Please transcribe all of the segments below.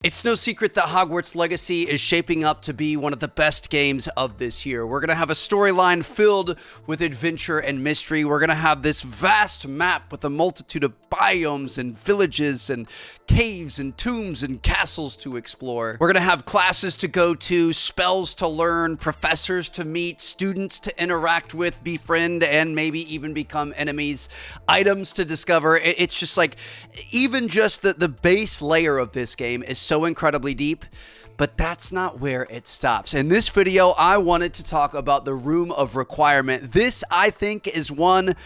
It's no secret that Hogwarts Legacy is shaping up to be one of the best games of this year. We're going to have a storyline filled with adventure and mystery. We're going to have this vast map with a multitude of biomes and villages and caves and tombs and castles to explore. We're going to have classes to go to, spells to learn, professors to meet, students to interact with, befriend, and maybe even become enemies, items to discover. It's just like, even just the base layer of this game is so incredibly deep, but that's not where it stops. In this video, I wanted to talk about the Room of Requirement. This, I think, is one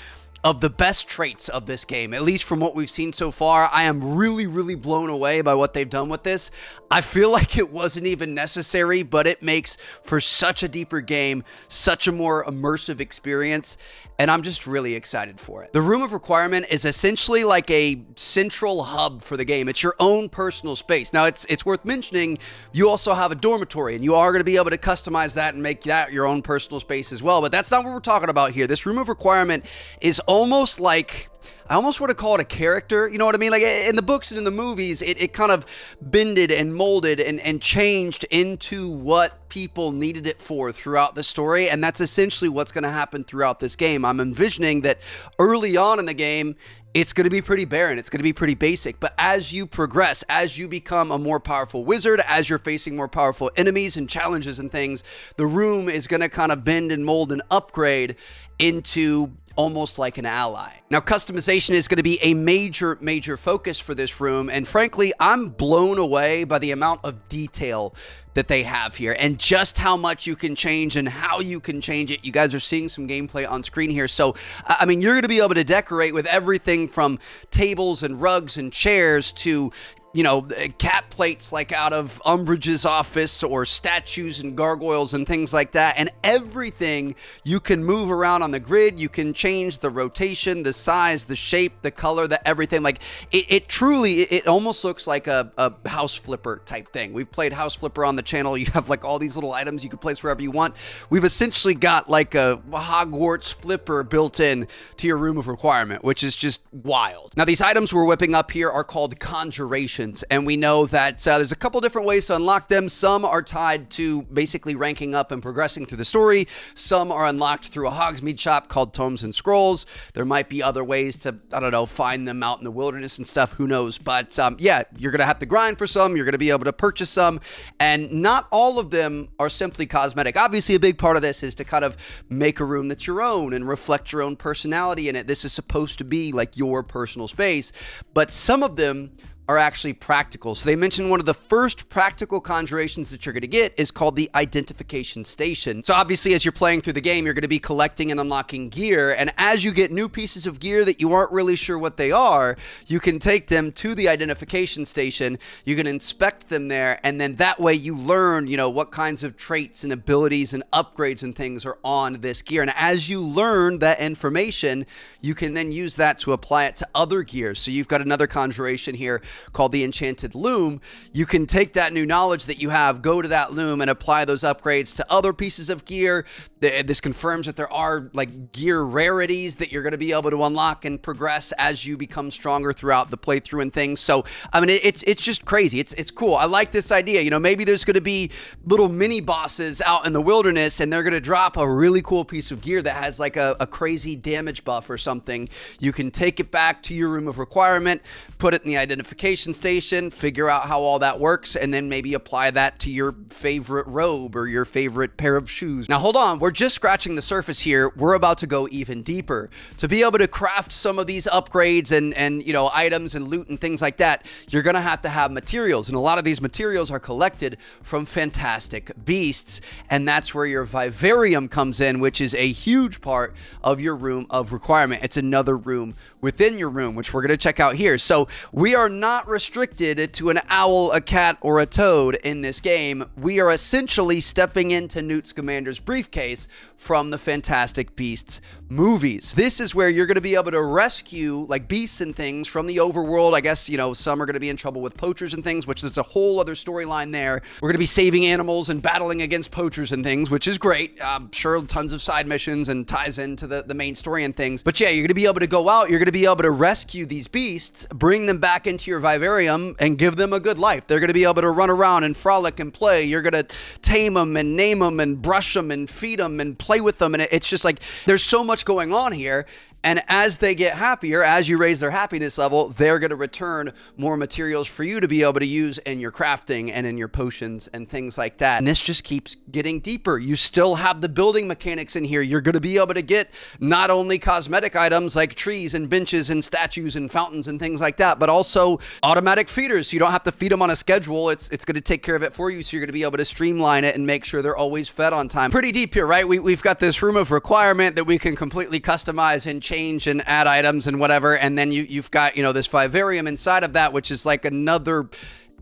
of the best traits of this game, at least from what we've seen so far. I am really blown away by what they've done with this. I feel like it wasn't even necessary, but it makes for such a deeper game, such a more immersive experience, and I'm just really excited for it. The Room of Requirement is essentially like a central hub for the game. It's your own personal space. Now, it's worth mentioning, you also have a dormitory, and you are going to be able to customize that and make that your own personal space as well, but that's not what we're talking about here. This Room of Requirement is almost like, I almost want to call it a character, you know what I mean? Like in the books and in the movies, it kind of bended and molded and changed into what people needed it for throughout the story, and that's essentially what's going to happen throughout this game. I'm envisioning that early on in the game, it's going to be pretty barren, it's going to be pretty basic, but as you progress, as you become a more powerful wizard, as you're facing more powerful enemies and challenges and things, the room is going to kind of bend and mold and upgrade into almost like an ally. Now, customization is going to be a major focus for this room, and frankly, I'm blown away by the amount of detail that they have here and just how much you can change and how you can change it. You guys are seeing some gameplay on screen here. So, I mean, you're going to be able to decorate with everything from tables and rugs and chairs to, you know, cat plates like out of Umbridge's office, or statues and gargoyles and things like that. And everything you can move around on the grid. You can change the rotation, the size, the shape, the color, the everything. Like it truly, it almost looks like a house flipper type thing. We've played House Flipper on the channel. You have like all these little items you can place wherever you want. We've essentially got like a Hogwarts flipper built in to your Room of Requirement, which is just wild. Now, these items we're whipping up here are called conjurations. And we know that there's a couple different ways to unlock them. Some are tied to basically ranking up and progressing through the story. Some are unlocked through a Hogsmeade shop called Tomes and Scrolls. There might be other ways to, I don't know, find them out in the wilderness and stuff. Who knows? But yeah, you're going to have to grind for some. You're going to be able to purchase some. And not all of them are simply cosmetic. Obviously, a big part of this is to kind of make a room that's your own and reflect your own personality in it. This is supposed to be like your personal space. But some of them are actually practical. So they mentioned one of the first practical conjurations that you're going to get is called the Identification Station. So obviously, as you're playing through the game, you're going to be collecting and unlocking gear, and as you get new pieces of gear that you aren't really sure what they are, you can take them to the Identification Station, you can inspect them there, and then that way you learn, you know, what kinds of traits and abilities and upgrades and things are on this gear. And as you learn that information, you can then use that to apply it to other gears. So you've got another conjuration here called the Enchanted Loom. You can take that new knowledge that you have, go to that loom, and apply those upgrades to other pieces of gear. This confirms that there are like gear rarities that you're going to be able to unlock and progress as you become stronger throughout the playthrough and things. So, I mean, it's just crazy. It's cool. I like this idea. You know, maybe there's going to be little mini bosses out in the wilderness, and they're going to drop a really cool piece of gear that has like a crazy damage buff or something. You can take it back to your Room of Requirement, put it in the Identification Station, figure out how all that works, and then maybe apply that to your favorite robe or your favorite pair of shoes. Now, hold on. We're just scratching the surface here. We're about to go even deeper. To be able to craft some of these upgrades and you know, items and loot and things like that, you're going to have materials, and a lot of these materials are collected from fantastic beasts, and that's where your Vivarium comes in, which is a huge part of your Room of Requirement. It's another room within your room, which we're going to check out here. So we are not restricted to an owl, a cat, or a toad in this game. We are essentially stepping into Newt Scamander's briefcase from the Fantastic Beasts movies. This is where you're going to be able to rescue like beasts and things from the overworld. I guess, you know, some are going to be in trouble with poachers and things, which there's a whole other storyline there. We're going to be saving animals and battling against poachers and things, which is great. I'm sure tons of side missions and ties into the main story and things. But yeah, you're going to be able to go out, you're going to be able to rescue these beasts, bring them back into your vivarium and give them a good life. They're going to be able to run around and frolic and play. You're going to tame them and name them and brush them and feed them and play with them. And it's just like, there's so much going on here. And as they get happier, as you raise their happiness level, they're going to return more materials for you to be able to use in your crafting and in your potions and things like that. And this just keeps getting deeper. You still have the building mechanics in here. You're going to be able to get not only cosmetic items like trees and benches and statues and fountains and things like that, but also automatic feeders. So you don't have to feed them on a schedule. It's going to take care of it for you. So you're going to be able to streamline it and make sure they're always fed on time. Pretty deep here, right? We've got this room of requirement that we can completely customize and change and add items and whatever, and then you've got, you know, this vivarium inside of that, which is like another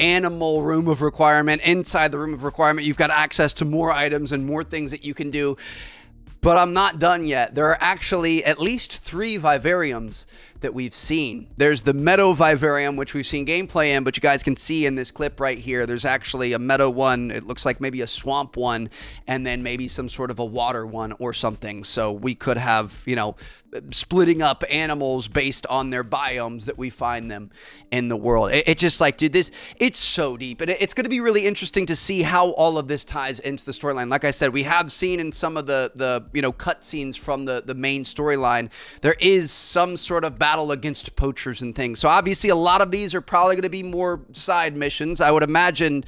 animal room of requirement. Inside the room of requirement, you've got access to more items and more things that you can do. But I'm not done yet. There are actually at least 3 vivariums that we've seen. There's the meadow vivarium, which we've seen gameplay in, but you guys can see in this clip right here, there's actually a meadow one. It looks like maybe a swamp one, and then maybe some sort of a water one or something. So we could have, you know, splitting up animals based on their biomes that we find them in the world. It's just like, dude, it's so deep, and it's going to be really interesting to see how all of this ties into the storyline. Like I said, we have seen in some of the you know, cutscenes from the main storyline, there is some sort of battle against poachers and things. So obviously a lot of these are probably going to be more side missions. I would imagine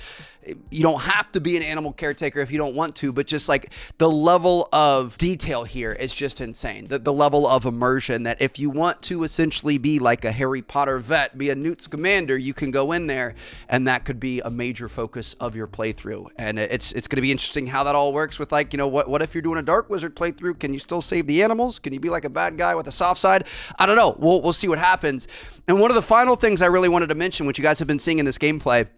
you don't have to be an animal caretaker if you don't want to, but just like the level of detail here is just insane. The level of immersion that if you want to essentially be like a Harry Potter vet, be a Newt Scamander, you can go in there and that could be a major focus of your playthrough. And it's going to be interesting how that all works with, like, you know, what if you're doing a Dark Wizard playthrough? Can you still save the animals? Can you be like a bad guy with a soft side? I don't know. We'll see what happens. And one of the final things I really wanted to mention, which you guys have been seeing in this gameplay,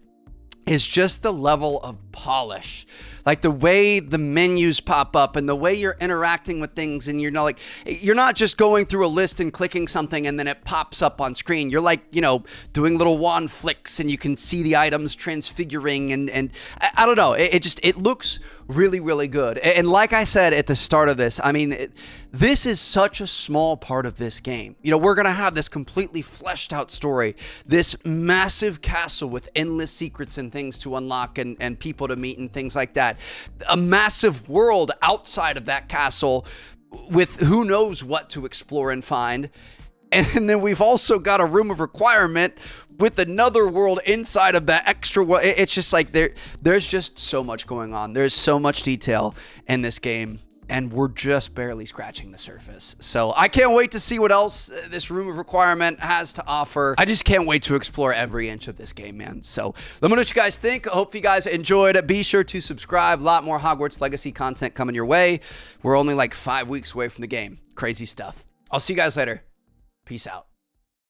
is just the level of polish. Like the way the menus pop up and the way you're interacting with things, and you're not just going through a list and clicking something and then it pops up on screen. You're like, you know, doing little wand flicks and you can see the items transfiguring, and I don't know. It looks really, really good. And like I said at the start of this, I mean, this is such a small part of this game. You know, we're going to have this completely fleshed out story, this massive castle with endless secrets and things to unlock and people to meet and things like that. A massive world outside of that castle with who knows what to explore and find. And then we've also got a room of requirement with another world inside of that extra world. It's just like there's just so much going on. There's so much detail in this game, and we're just barely scratching the surface. So I can't wait to see what else this room of requirement has to offer. I just can't wait to explore every inch of this game, man. So let me know what you guys think. I hope you guys enjoyed. Be sure to subscribe. A lot more Hogwarts Legacy content coming your way. We're only like 5 weeks away from the game. Crazy stuff. I'll see you guys later. Peace out.